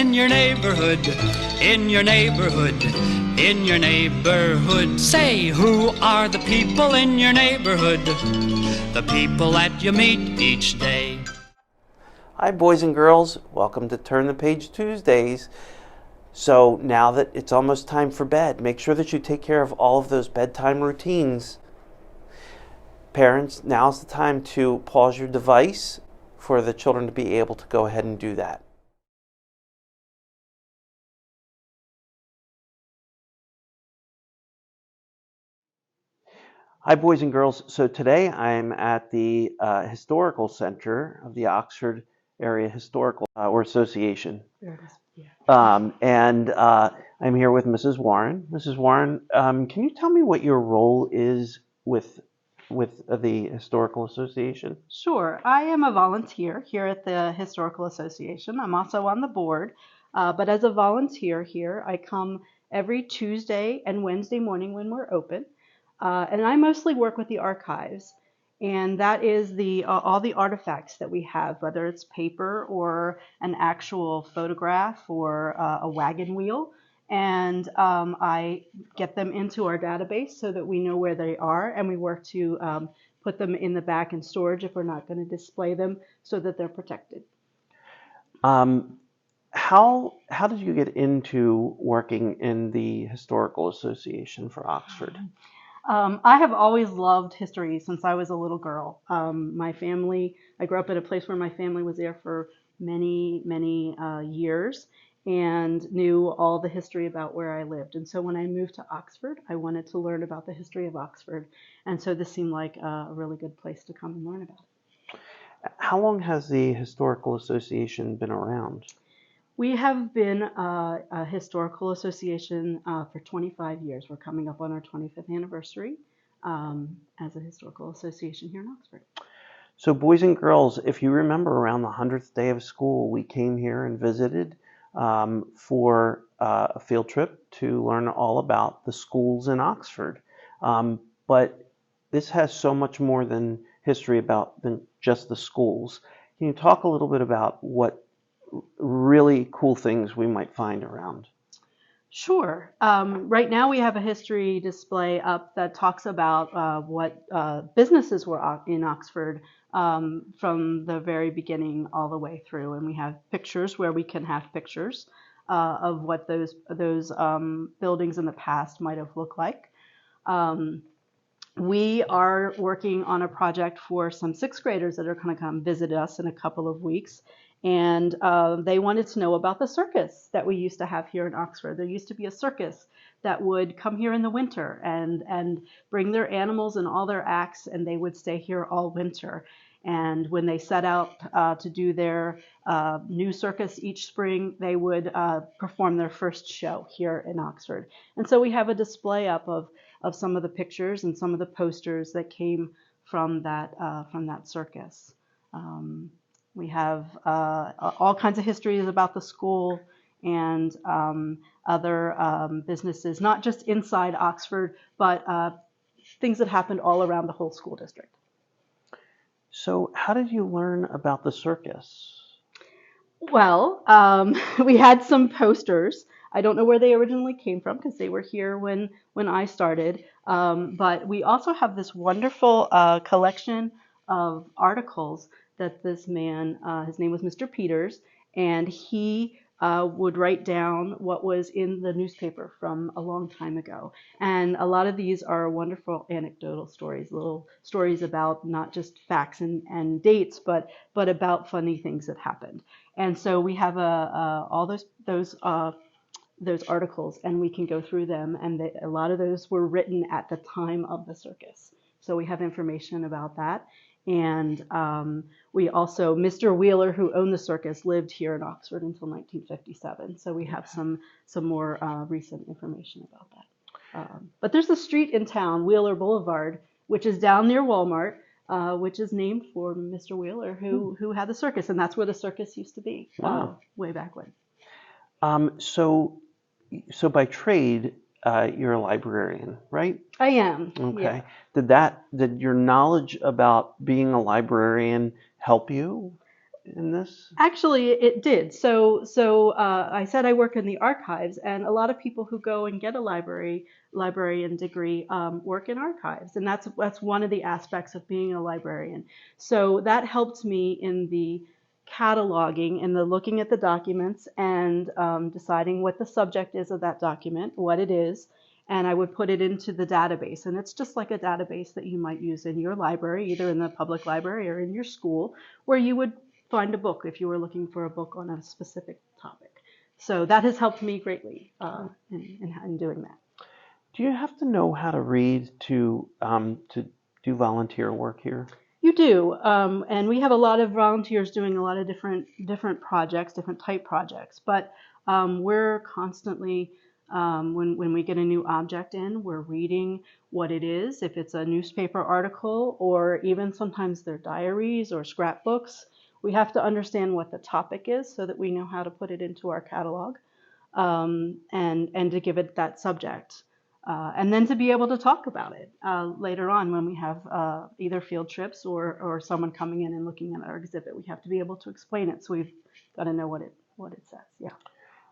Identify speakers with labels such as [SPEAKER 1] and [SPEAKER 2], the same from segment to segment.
[SPEAKER 1] in your neighborhood, in your neighborhood, in your neighborhood. Say, who are the people in your neighborhood? The people that you meet each day.
[SPEAKER 2] Hi boys and girls, welcome to Turn the Page Tuesdays. So now that it's almost time for bed, make sure that you take care of all of those bedtime routines. Parents, now's the time to pause your device for the children to be able to go ahead and do that. Hi boys and girls, so today I'm at the Historical Center of the Oxford Area Historical Association.
[SPEAKER 3] There it is. Yeah.
[SPEAKER 2] And I'm here with Mrs. Warren. Mrs. Warren, can you tell me what your role is with the Historical Association?
[SPEAKER 3] Sure. I am a volunteer here at the Historical Association. I'm also on the board, but as a volunteer here, I come every Tuesday and Wednesday morning when we're open, and I mostly work with the archives, and that is the all the artifacts that we have, whether it's paper or an actual photograph or a wagon wheel. And I get them into our database so that we know where they are, and we work to put them in the back in storage if we're not going to display them so that they're protected.
[SPEAKER 2] How did you get into working in the Historical Association for Oxford?
[SPEAKER 3] I have always loved history since I was a little girl. I grew up in a place where my family was there for many, many years and knew all the history about where I lived. And so when I moved to Oxford, I wanted to learn about the history of Oxford. And so this seemed like a really good place to come and learn about it.
[SPEAKER 2] How long has the Historical Association been around?
[SPEAKER 3] We have been a historical association for 25 years. We're coming up on our 25th anniversary as a historical association here in Oxford.
[SPEAKER 2] So boys and girls, if you remember around the 100th day of school, we came here and visited for a field trip to learn all about the schools in Oxford. But this has so much more than history than just the schools. Can you talk a little bit about what really cool things we might find around?
[SPEAKER 3] Sure. Right now we have a history display up that talks about what businesses were in Oxford from the very beginning all the way through. And we have pictures where we can have pictures of what those buildings in the past might have looked like. We are working on a project for some sixth graders that are going to come visit us in a couple of weeks. And they wanted to know about the circus that we used to have here in Oxford. There used to be a circus that would come here in the winter and bring their animals and all their acts, and they would stay here all winter. And when they set out to do their new circus each spring, they would perform their first show here in Oxford. And so we have a display up of some of the pictures and some of the posters that came from that circus. We have all kinds of histories about the school and other businesses, not just inside Oxford, but things that happened all around the whole school district.
[SPEAKER 2] So how did you learn about the circus?
[SPEAKER 3] Well, we had some posters. I don't know where they originally came from because they were here when I started. But we also have this wonderful collection of articles that this man, his name was Mr. Peters, and he would write down what was in the newspaper from a long time ago. And a lot of these are wonderful anecdotal stories, little stories about not just facts and dates, but about funny things that happened. And so we have all those articles, and we can go through them. And a lot of those were written at the time of the circus. So we have information about that. And we also, Mr. Wheeler, who owned the circus, lived here in Oxford until 1957. So we have some more recent information about that. But there's a street in town, Wheeler Boulevard, which is down near Walmart, which is named for Mr. Wheeler, who had the circus. And that's where the circus used to be.
[SPEAKER 2] Wow.
[SPEAKER 3] Way back when.
[SPEAKER 2] So by trade, you're a librarian, right?
[SPEAKER 3] I am.
[SPEAKER 2] Okay.
[SPEAKER 3] Yeah.
[SPEAKER 2] Did your knowledge about being a librarian help you in this?
[SPEAKER 3] Actually, it did. So I said I work in the archives, and a lot of people who go and get a librarian degree work in archives, and that's one of the aspects of being a librarian. So that helped me in the cataloging and the looking at the documents and deciding what the subject is of that document, what it is, and I would put it into the database. And it's just like a database that you might use in your library, either in the public library or in your school, where you would find a book if you were looking for a book on a specific topic. So that has helped me greatly in doing that.
[SPEAKER 2] Do you have to know how to read to do volunteer work here?
[SPEAKER 3] You do, and we have a lot of volunteers doing a lot of different projects, different type projects. But we're constantly, when we get a new object in, we're reading what it is. If it's a newspaper article, or even sometimes they're diaries or scrapbooks, we have to understand what the topic is so that we know how to put it into our catalog, and to give it that subject. And then to be able to talk about it later on when we have either field trips or someone coming in and looking at our exhibit. We have to be able to explain it, so we've got to know what it says. Yeah.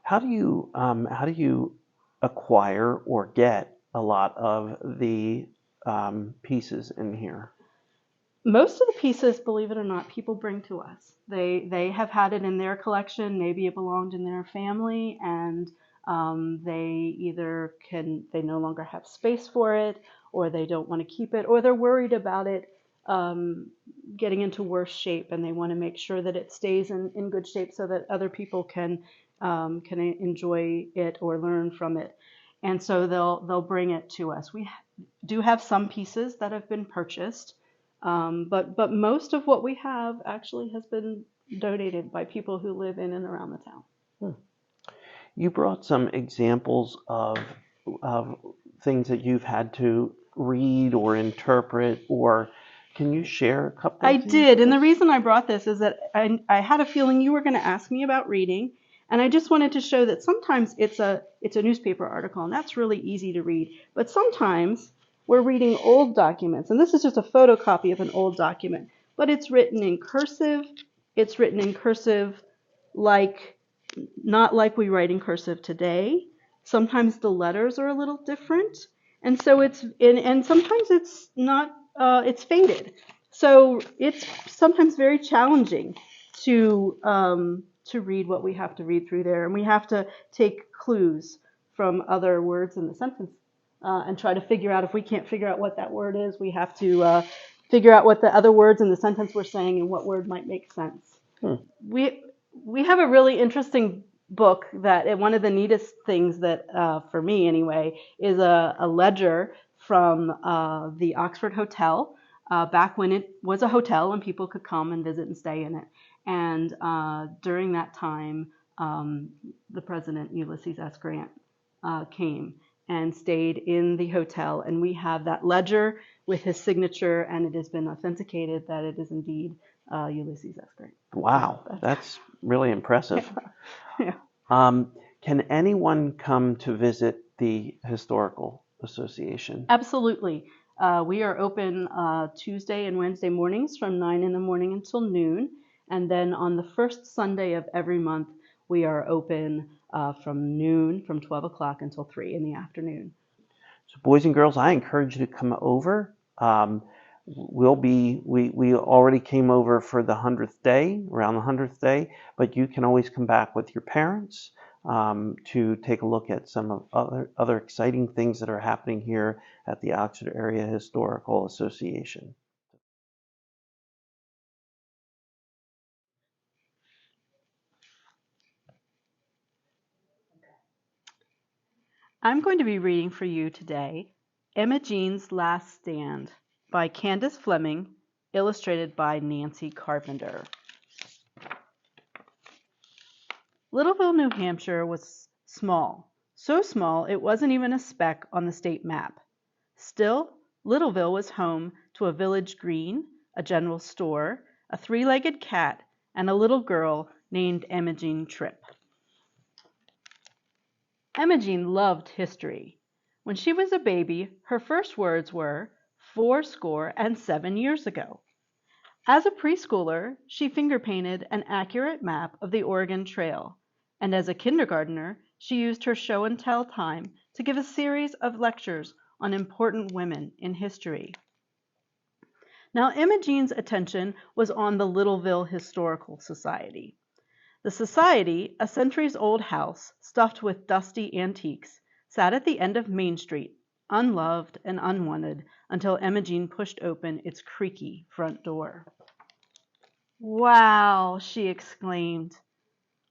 [SPEAKER 2] How do you acquire or get a lot of the pieces in here?
[SPEAKER 3] Most of the pieces, believe it or not, people bring to us. They have had it in their collection. Maybe it belonged in their family, and they either they no longer have space for it, or they don't want to keep it, or they're worried about it getting into worse shape, and they want to make sure that it stays in good shape so that other people can enjoy it or learn from it. And so they'll bring it to us. We do have some pieces that have been purchased. But most of what we have actually has been donated by people who live in and around the town.
[SPEAKER 2] You brought some examples of things that you've had to read or interpret, or can you share a couple of
[SPEAKER 3] I
[SPEAKER 2] things
[SPEAKER 3] did,
[SPEAKER 2] with
[SPEAKER 3] and the
[SPEAKER 2] us?
[SPEAKER 3] reason I brought this is that I had a feeling you were going to ask me about reading, and I just wanted to show that sometimes it's a newspaper article, and that's really easy to read. But sometimes we're reading old documents, and this is just a photocopy of an old document, but it's written in cursive. It's written in cursive like not like we write in cursive today. Sometimes the letters are a little different, and so and sometimes it's not. It's faded, so it's sometimes very challenging to read what we have to read through there, and we have to take clues from other words in the sentence and try to figure out. If we can't figure out what that word is, we have to figure out what the other words in the sentence were saying and what word might make sense. We have a really interesting book that one of the neatest things that for me anyway is a ledger from the Oxford Hotel back when it was a hotel and people could come and visit and stay in it. And during that time, the president, Ulysses S. Grant, came and stayed in the hotel. And we have that ledger with his signature, and it has been authenticated that it is indeed Ulysses S. Grant.
[SPEAKER 2] Wow, that's really impressive.
[SPEAKER 3] Yeah.
[SPEAKER 2] Can anyone come to visit the Historical Association?
[SPEAKER 3] Absolutely. We are open Tuesday and Wednesday mornings from 9 in the morning until noon. And then on the first Sunday of every month, we are open from noon, from 12 o'clock until 3 in the afternoon.
[SPEAKER 2] So boys and girls, I encourage you to come over. We already came over for the 100th day, around the 100th day, but you can always come back with your parents to take a look at some of other exciting things that are happening here at the Oxford Area Historical Association.
[SPEAKER 3] I'm going to be reading for you today Emma Jean's Last Stand by Candace Fleming, illustrated by Nancy Carpenter. Littleville, New Hampshire was small, so small it wasn't even a speck on the state map. Still, Littleville was home to a village green, a general store, a three-legged cat, and a little girl named Emma Jean Tripp. Emma Jean loved history. When she was a baby, her first words were 77 years ago. As a preschooler, she finger-painted an accurate map of the Oregon Trail, and as a kindergartner, she used her show-and-tell time to give a series of lectures on important women in history. Now, Imogene's attention was on the Littleville Historical Society. The society, a centuries-old house stuffed with dusty antiques, sat at the end of Main Street, unloved and unwanted, until Imogene pushed open its creaky front door. "Wow!" she exclaimed.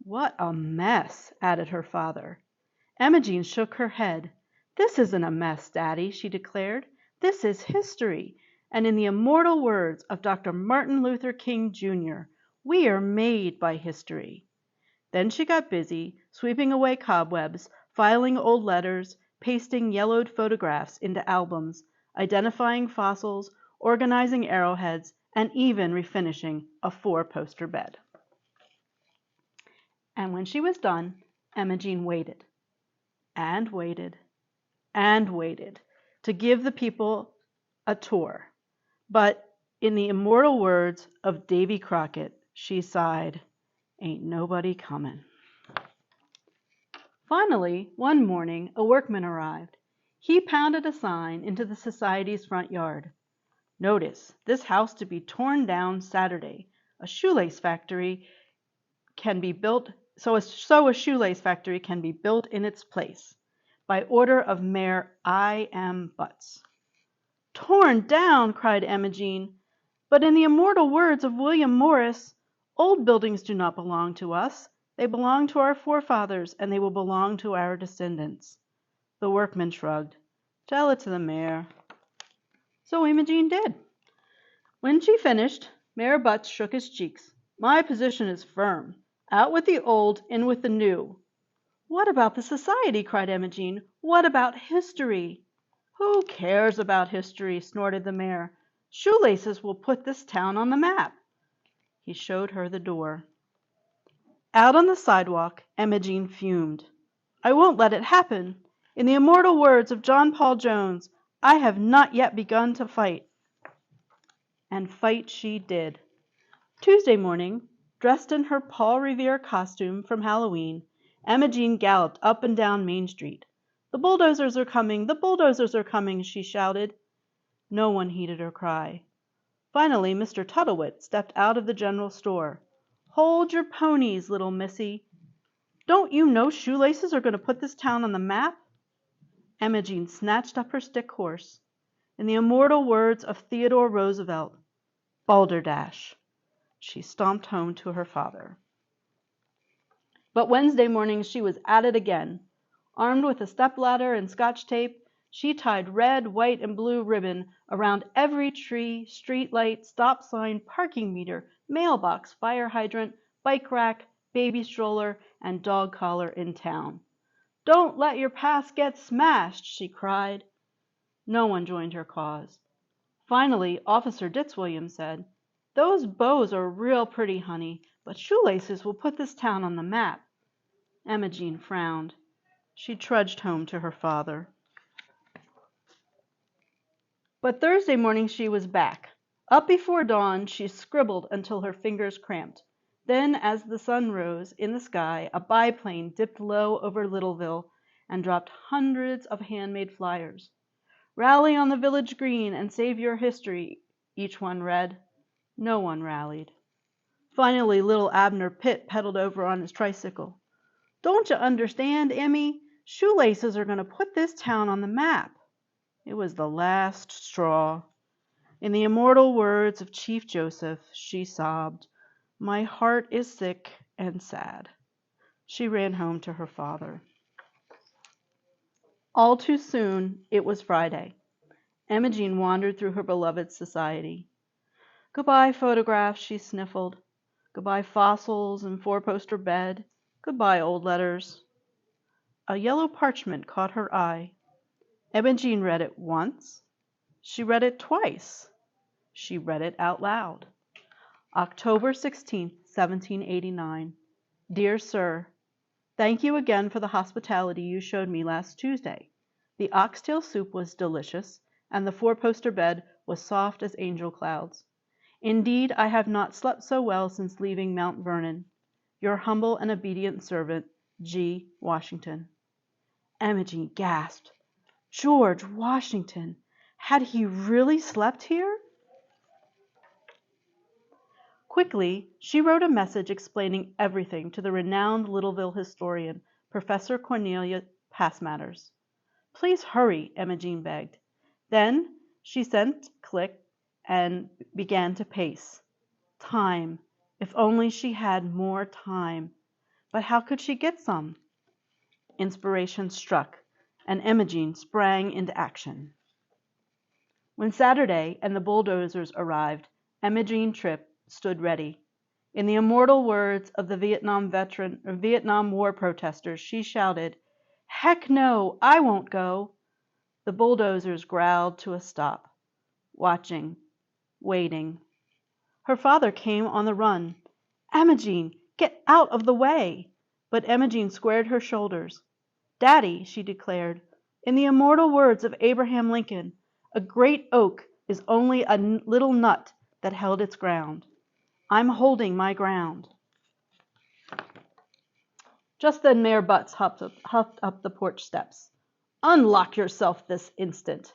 [SPEAKER 3] "What a mess!" added her father. Imogene shook her head. "This isn't a mess, Daddy," she declared. "This is history, and in the immortal words of Dr. Martin Luther King, Jr., we are made by history." Then she got busy, sweeping away cobwebs, filing old letters, pasting yellowed photographs into albums, identifying fossils, organizing arrowheads, and even refinishing a 4-poster bed. And when she was done, Imogene waited, and waited, and waited to give the people a tour. But in the immortal words of Davy Crockett, she sighed, "Ain't nobody comin'." Finally, one morning, a workman arrived. He pounded a sign into the society's front yard. "Notice, this house to be torn down Saturday. A shoelace factory can be built, so a shoelace factory can be built in its place. By order of Mayor I.M. Butts." "Torn down!" cried Imogene. "But in the immortal words of William Morris, old buildings do not belong to us. They belong to our forefathers, and they will belong to our descendants." The workman shrugged. "Tell it to the mayor." So Imogene did. When she finished, Mayor Butts shook his cheeks. "My position is firm. Out with the old, in with the new." "What about the society?" cried Imogene. "What about history?" "Who cares about history?" snorted the mayor. "Shoelaces will put this town on the map." He showed her the door. Out on the sidewalk, Imogene fumed. "I won't let it happen. In the immortal words of John Paul Jones, I have not yet begun to fight." And fight she did. Tuesday morning, dressed in her Paul Revere costume from Halloween, Imogene galloped up and down Main Street. "The bulldozers are coming! The bulldozers are coming!" she shouted. No one heeded her cry. Finally, Mr. Tuttlewit stepped out of the general store. "Hold your ponies, little missy. Don't you know shoelaces are going to put this town on the map?" Imogene snatched up her stick horse. In the immortal words of Theodore Roosevelt, "Balderdash." She stomped home to her father. But Wednesday morning she was at it again. Armed with a stepladder and Scotch tape, she tied red, white, and blue ribbon around every tree, street light, stop sign, parking meter, mailbox, fire hydrant, bike rack, baby stroller, and dog collar in town. "Don't let your past get smashed," she cried. No one joined her cause. Finally, Officer Ditzwilliam said, "Those bows are real pretty, honey, but shoelaces will put this town on the map." Imogene frowned. She trudged home to her father. But Thursday morning she was back. Up before dawn, she scribbled until her fingers cramped. Then, as the sun rose in the sky, a biplane dipped low over Littleville and dropped hundreds of handmade flyers. "Rally on the village green and save your history," each one read. No one rallied. Finally, little Abner Pitt pedaled over on his tricycle. "Don't you understand, Emmy? Shoelaces are going to put this town on the map." It was the last straw. In the immortal words of Chief Joseph, she sobbed, "My heart is sick and sad." She ran home to her father. All too soon, it was Friday. Imogene wandered through her beloved society. "Goodbye, photographs," she sniffled. "Goodbye, fossils and 4-poster bed. Goodbye, old letters." A yellow parchment caught her eye. Imogene read it once. She read it twice. She read it out loud. October 16th, 1789. Dear Sir, thank you again for the hospitality you showed me last Tuesday. The oxtail soup was delicious, and the 4-poster bed was soft as angel clouds. Indeed, I have not slept so well since leaving Mount Vernon. Your humble and obedient servant, G. Washington. Imogene gasped. George Washington! Had he really slept here? Quickly, she wrote a message explaining everything to the renowned Littleville historian, Professor Cornelia Passmatters. Please hurry, Imogene begged. Then she sent click and began to pace. Time. If only she had more time. But how could she get some? Inspiration struck, and Imogene sprang into action. When Saturday and the bulldozers arrived, Imogene Tripp stood ready. In the immortal words of the Vietnam War protesters, she shouted, "Heck no, I won't go." The bulldozers growled to a stop, watching, waiting. Her father came on the run. "Imogene, get out of the way!" But Imogene squared her shoulders. "Daddy," she declared, "in the immortal words of Abraham Lincoln, a great oak is only a little nut that held its ground. I'm holding my ground." Just then Mayor Butts huffed up the porch steps. "Unlock yourself this instant."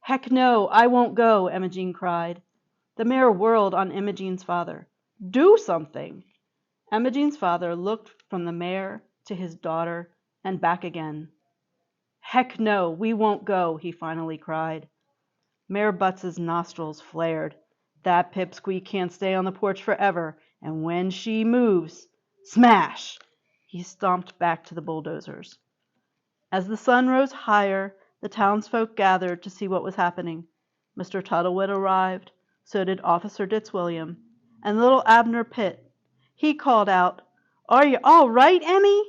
[SPEAKER 3] "Heck no, I won't go," Imogene cried. The mayor whirled on Imogene's father. "Do something." Imogene's father looked from the mayor to his daughter and back again. "Heck no, we won't go," he finally cried. Mayor Butts's nostrils flared. "That pipsqueak can't stay on the porch forever, and when she moves—" Smash! He stomped back to the bulldozers. As the sun rose higher, the townsfolk gathered to see what was happening. Mr. Tuttlewood arrived, so did Officer Fitzwilliam, and little Abner Pitt. He called out, "Are you all right, Emmy?"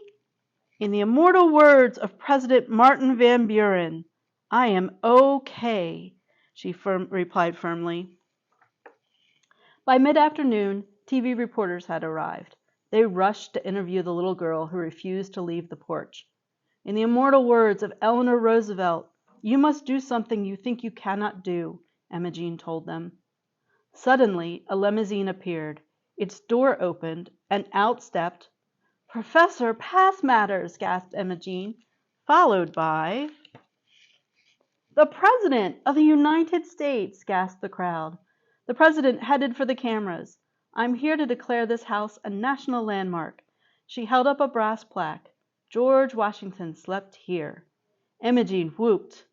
[SPEAKER 3] "In the immortal words of President Martin Van Buren, I am okay," she replied firmly. By mid-afternoon, TV reporters had arrived. They rushed to interview the little girl who refused to leave the porch. "In the immortal words of Eleanor Roosevelt, you must do something you think you cannot do," Imogene told them. Suddenly, a limousine appeared. Its door opened, and out stepped Professor Passmatters, gasped Imogene, followed by "The President of the United States," gasped the crowd. The President headed for the cameras. "I'm here to declare this house a national landmark." She held up a brass plaque. "George Washington slept here." Imogene whooped.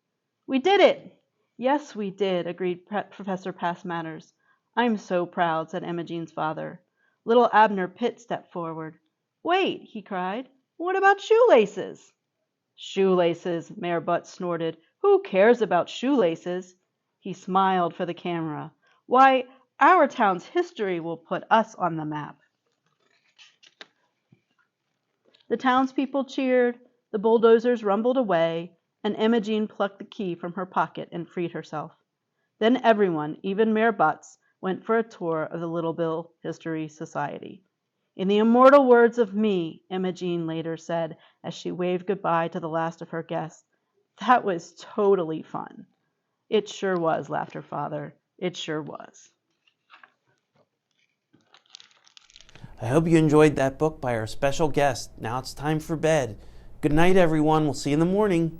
[SPEAKER 3] "We did it!" "Yes, we did," agreed Professor Passmatters. "I'm so proud," said Imogene's father. Little Abner Pitt stepped forward. "Wait," he cried. "What about shoelaces?" "Shoelaces," Mayor Butts snorted. "Who cares about shoelaces?" He smiled for the camera. "Why, our town's history will put us on the map." The townspeople cheered, the bulldozers rumbled away, and Imogene plucked the key from her pocket and freed herself. Then everyone, even Mayor Butts, went for a tour of the Littleville History Society. "In the immortal words of me," Imogene later said as she waved goodbye to the last of her guests, "that was totally fun." "It sure was," laughed her father. "It sure was."
[SPEAKER 2] I hope you enjoyed that book by our special guest. Now it's time for bed. Good night, everyone. We'll see you in the morning.